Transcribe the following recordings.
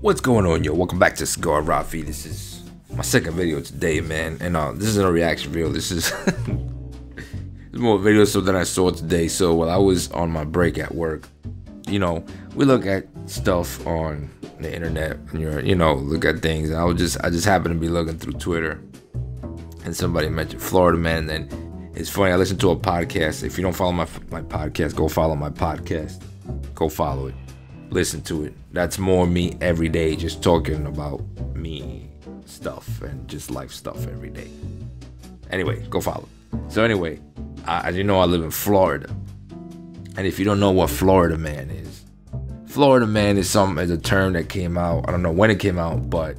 What's going on, yo? Welcome back to Cigar Rafi. This is my second video today, man. And this isn't a reaction video. This is it's more video so that I saw today. So while I was on my break at work, you know, we look at stuff on the internet and look at things. And I just happened to be looking through Twitter, and somebody mentioned Florida Man. And it's funny, I listened to a podcast. If you don't follow my podcast, go follow my podcast. Go follow it. Listen to it. That's more me every day, just talking about me stuff and just life stuff every day. Anyway, go follow. So anyway, as you know, I live in Florida, and if you don't know what Florida Man is a term that came out. I don't know when it came out, but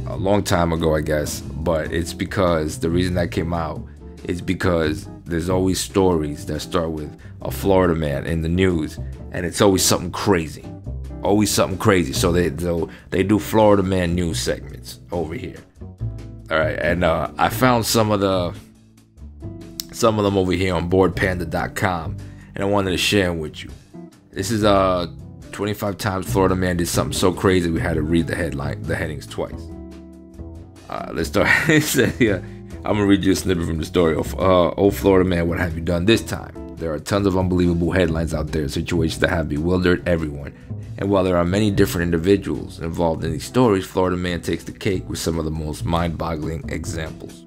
a long time ago, I guess. But it's because the reason that came out is because there's always stories that start with a Florida man in the news, and it's always something crazy. Always something crazy. So they do Florida Man news segments over here. All right, and I found some of them over here on boardpanda.com, and I wanted to share them with you. This is 25 times Florida Man did something so crazy we had to read the headings twice. Let's start. It said here, I'm gonna read you a snippet from the story of "Oh Florida Man, what have you done this time?" There are tons of unbelievable headlines out there, situations that have bewildered everyone. And while there are many different individuals involved in these stories, Florida Man takes the cake with some of the most mind-boggling examples.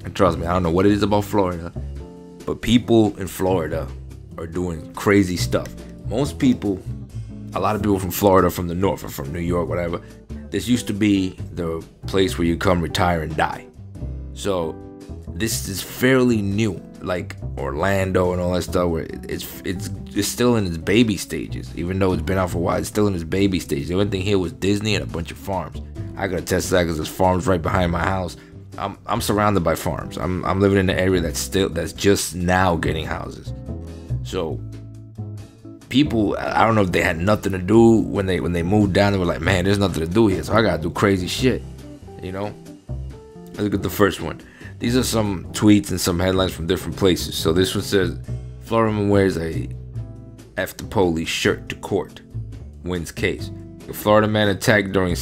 And trust me, I don't know what it is about Florida, but people in Florida are doing crazy stuff. Most people, a lot of people from Florida, from the north, or from New York, whatever, this used to be the place where you come retire and die. So this is fairly new, like Orlando and all that stuff, where it's still in its baby stages. Even though it's been out for a while, it's still in its baby stages. The only thing here was Disney and a bunch of farms. I could attest to that because there's farms right behind my house. I'm surrounded by farms. I'm living in an area that's just now getting houses. So people, I don't know if they had nothing to do when they moved down. They were like, man, there's nothing to do here, so I gotta do crazy shit, you know. Let's look at the first one. These are some tweets and some headlines from different places. So this one says, Florida man wears a F the police shirt to court, wins case. The Florida man attacked during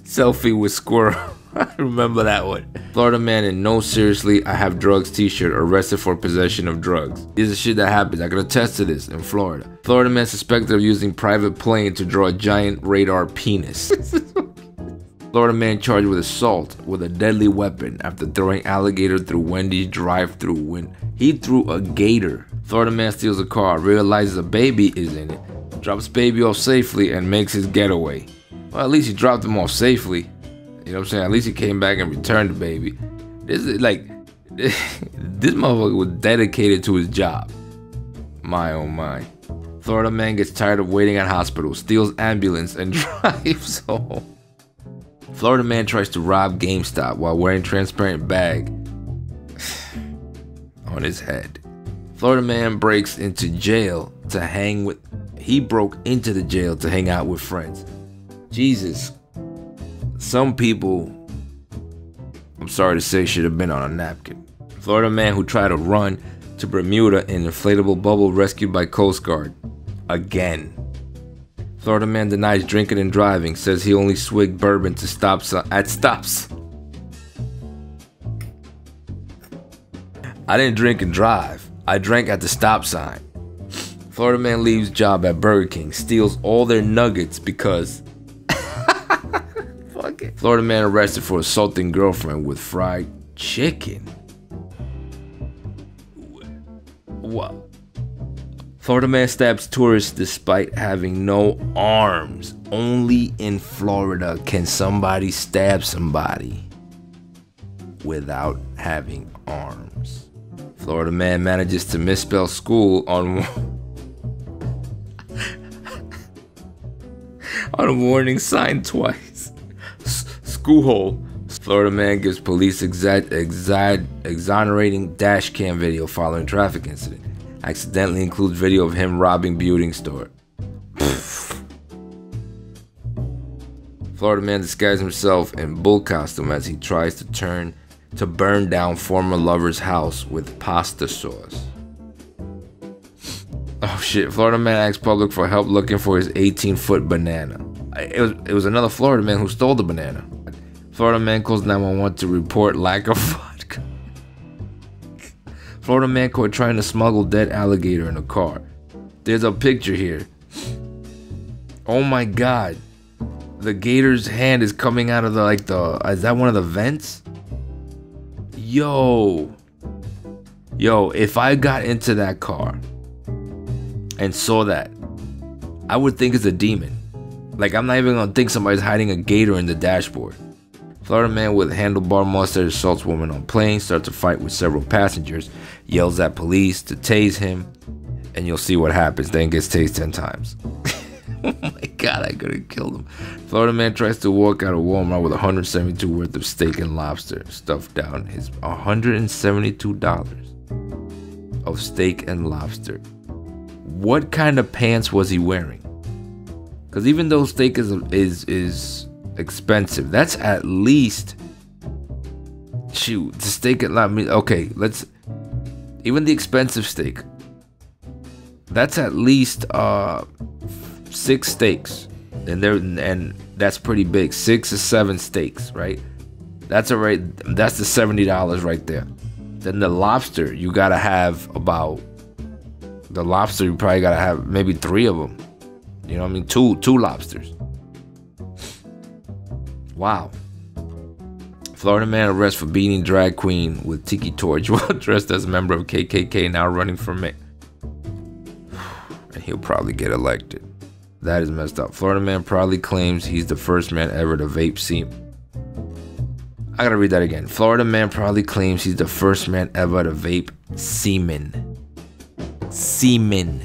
selfie with squirrel. I remember that one. Florida man in no seriously I have drugs t-shirt arrested for possession of drugs. This is shit that happens. I can attest to this in Florida. Florida man suspected of using private plane to draw a giant radar penis. Florida man charged with assault with a deadly weapon after throwing alligator through Wendy's drive-thru when he threw a gator. Florida man steals a car, realizes a baby is in it, drops baby off safely, and makes his getaway. Well, at least he dropped him off safely. You know what I'm saying? At least he came back and returned the baby. This is like, this motherfucker was dedicated to his job. My oh my. Florida man gets tired of waiting at hospital, steals ambulance, and drives home. Florida man tries to rob GameStop while wearing transparent bag on his head. Florida man breaks into jail to hang with. He broke into the jail to hang out with friends. Jesus. Some people, I'm sorry to say, should have been on a napkin. Florida man who tried to run to Bermuda in inflatable bubble rescued by Coast Guard. Again. Florida man denies drinking and driving, says he only swigged bourbon to at stops. I didn't drink and drive. I drank at the stop sign. Florida man leaves job at Burger King, steals all their nuggets because fuck it. Florida man arrested for assaulting girlfriend with fried chicken. What? Florida man stabs tourists despite having no arms. Only in Florida can somebody stab somebody without having arms. Florida man manages to misspell school on a warning sign twice. School hole. Florida man gives police exonerating dash cam video following traffic incident. Accidentally includes video of him robbing beauty store. Florida man disguises himself in bull costume as he tries to burn down former lover's house with pasta sauce. Oh shit, Florida man asks public for help looking for his 18-foot banana. it was another Florida man who stole the banana. Florida man calls 911 to report lack of vodka. Florida man caught trying to smuggle dead alligator in a car. There's a picture here. Oh my God. The gator's hand is coming out of is that one of the vents? Yo, if I got into that car and saw that, I would think it's a demon. Like, I'm not even gonna think somebody's hiding a gator in the dashboard. Florida man with handlebar mustache assaults woman on plane, starts a fight with several passengers, yells at police to tase him, and you'll see what happens. Then gets tased 10 times. Oh my God, I could have killed him. Florida man tries to walk out of Walmart with $172 worth of steak and lobster stuffed down his $172 of steak and lobster. What kind of pants was he wearing? Because even though steak is expensive, that's at least, shoot, the steak at okay, even the expensive steak, that's at least 6 steaks, and that's pretty big. 6 or 7 steaks, right? That's the $70 right there. Then the lobster, you gotta have you probably gotta have maybe 3 of them. You know what I mean? Two lobsters. Wow. Florida man arrested for beating drag queen with tiki torch while dressed as a member of KKK, now running for mayor. And he'll probably get elected. That is messed up. Florida man proudly claims he's the first man ever to vape semen. I gotta read that again. Florida man proudly claims he's the first man ever to vape semen. Semen.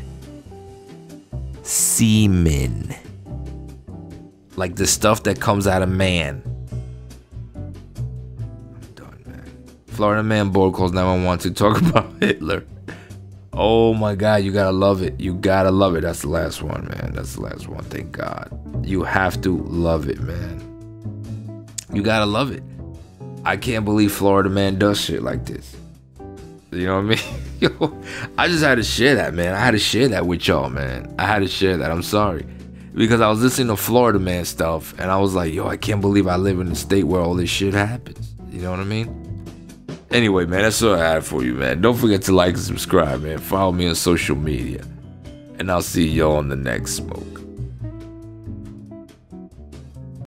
Like the stuff that comes out of man. I'm done, man. Florida man board calls 911 to talk about Hitler. Oh my God, you gotta love it. You gotta love it. That's the last one, man. That's the last one. Thank God. You have to love it, man. You gotta love it. I can't believe Florida man does shit like this. You know what I mean? Yo, I just had to share that, man. I had to share that with y'all, man. I had to share that. I'm sorry. Because I was listening to Florida man stuff, and I was like, yo, I can't believe I live in a state where all this shit happens. You know what I mean? Anyway, man, that's all I had for you, man. Don't forget to like and subscribe, man. Follow me on social media. And I'll see y'all on the next smoke.